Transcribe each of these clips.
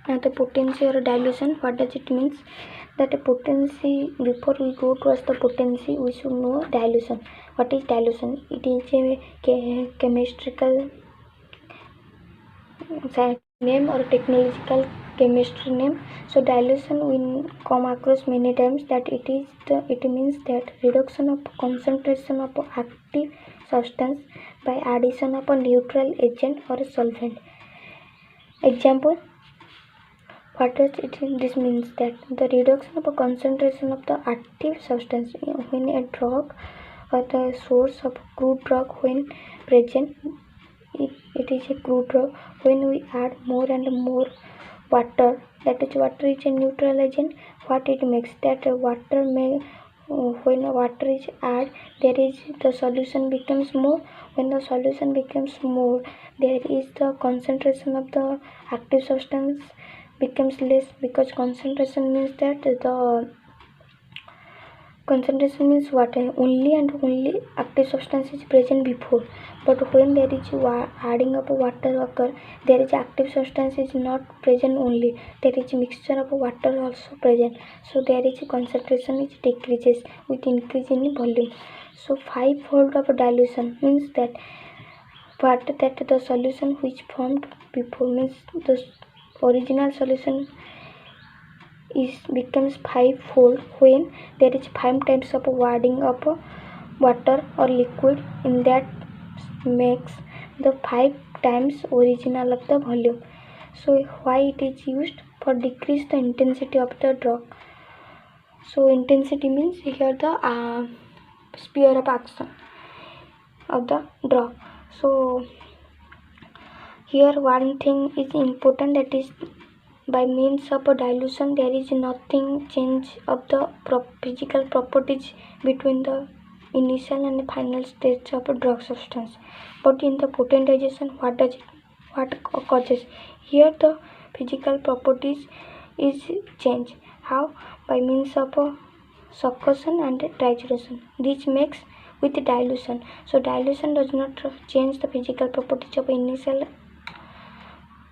The potency or dilution, what does it means? That a potency, before we go towards the potency, we should know dilution. What is dilution? It is a chemical name or technological chemistry name. So dilution we come across many times, that it means that reduction of concentration of active substance by addition of a neutral agent or a solvent. Example, what does this means? That the reduction of a concentration of the active substance when a drug or the source of crude drug when present, it is a crude drug. When we add more and more water, that is water is a neutral agent. What it makes, that water may when water is added, there is the solution becomes more. When the solution becomes more, there is the concentration of the active substance becomes less, because concentration means that the concentration means what, only and only active substance is present before, but when there is adding of water occur, there is active substance is not present only, there is mixture of water also present, so there is concentration is decreases with increase in volume. So 5-fold of dilution means that the solution which formed before, means the original solution becomes 5-fold when there is 5 times of adding of water or liquid in that, makes the 5 times original of the volume. So why it is used? For decrease the intensity of the drug. So intensity means here the sphere of action of the drug. So here one thing is important, that is by means of a dilution there is nothing change of the physical properties between the initial and the final stage of a drug substance. But in the potentization, what causes? Here the physical properties is change. How? By means of a succussion and titration. This makes with dilution. So dilution does not change the physical properties of initial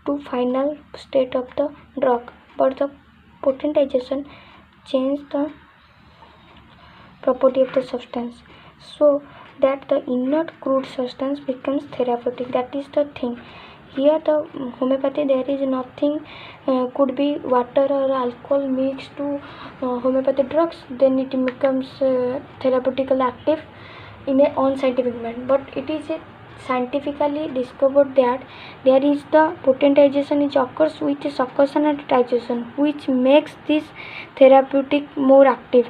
to final state of the drug, but the potentization change the property of the substance, so that the inert crude substance becomes therapeutic. That is the thing. Here the homeopathy, there is nothing, could be water or alcohol mixed to homeopathic drugs, then it becomes therapeutically active in a unscientific manner. But it is a scientifically discovered that there is the potentization is occurs with succussion and titration, which makes this therapeutic more active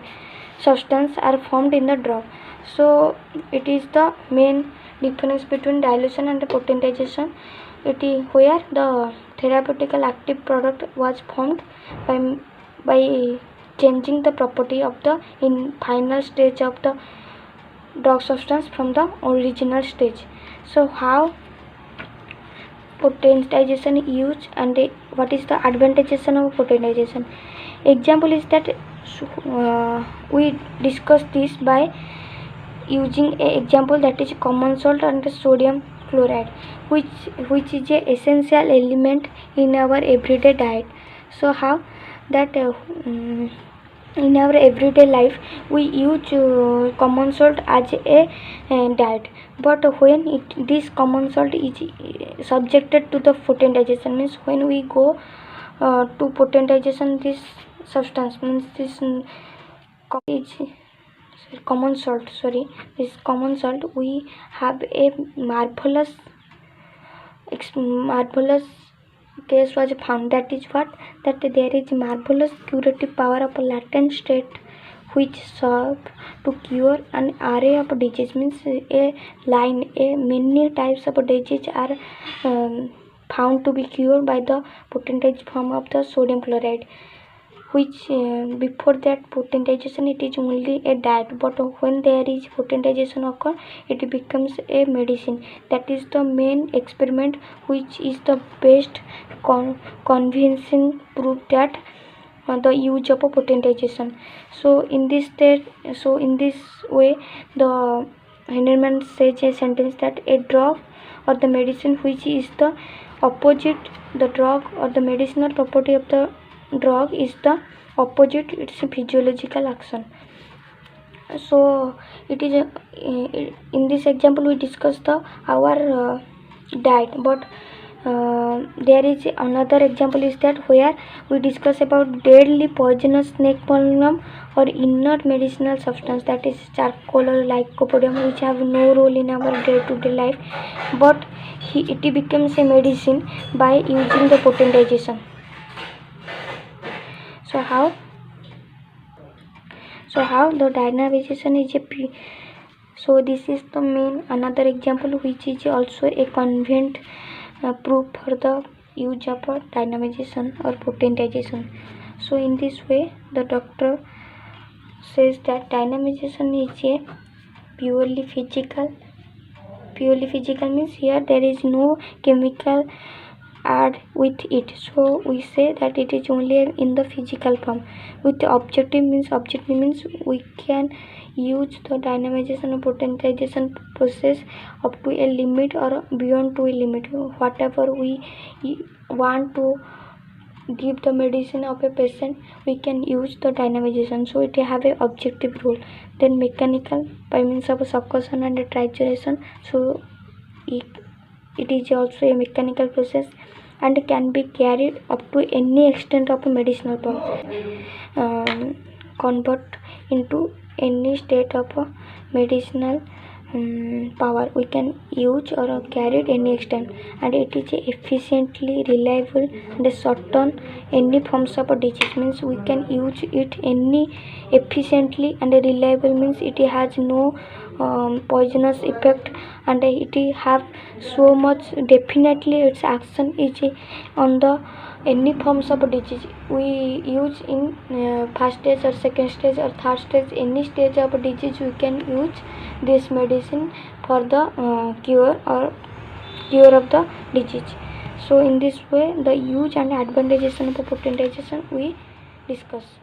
substance are formed in the drug. So it is the main difference between dilution and potentization. It is where the therapeutical active product was formed by changing the property of the in final stage of the drug substance from the original stage. So how potentization used, and what is the advantages of potentization? Example is that we discuss this by using a example, that is common salt and sodium chloride, which is a essential element in our everyday diet. So how that in our everyday life we use common salt as a diet, but when this common salt is subjected to the potentization, means when we go to potentization, this substance means this common salt, this common salt, we have a marvelous case was found, that is what, that there is marvelous curative power of a latent state which serve to cure an array of disease, means many types of disease are found to be cured by the potentized form of the sodium chloride, which before that potentization it is only a diet, but when there is potentization occur, it becomes a medicine. That is the main experiment which is the best convincing proof that the use of potentization. So in this way the Heinemann says a sentence that a drug or the medicine which is the opposite the drug or the medicinal property of the drug is the opposite, it's a physiological action. So it is in this example we discuss the our diet, but there is another example is that where we discuss about deadly poisonous snake venom or inert medicinal substance, that is charcoal or lycopodium, which have no role in our day-to-day life, but it becomes a medicine by using the potentization. So how the dynamization is a so this is the main another example which is also a convenient proof for the use of dynamization or potentization. So in this way the doctor says that dynamization is a purely physical means here there is no chemical add with it, so we say that it is only in the physical form. With the objective means we can use the dynamization or potentization process up to a limit or beyond to a limit. Whatever we want to give the medicine of a patient, we can use the dynamization, so it have a objective role. Then mechanical by means of succussion and trituration, so it is also a mechanical process and can be carried up to any extent of a medicinal power, convert into any state of a medicinal power we can use or carry it any extent, and it is efficiently reliable and certain any forms of a disease, means we can use it any efficiently and reliable, means it has no poisonous effect, and it have so much definitely its action is on the any forms of a disease we use in first stage or second stage or third stage, any stage of a disease we can use this medicine for the cure of the disease. So in this way the use and advantages of potentization we discuss.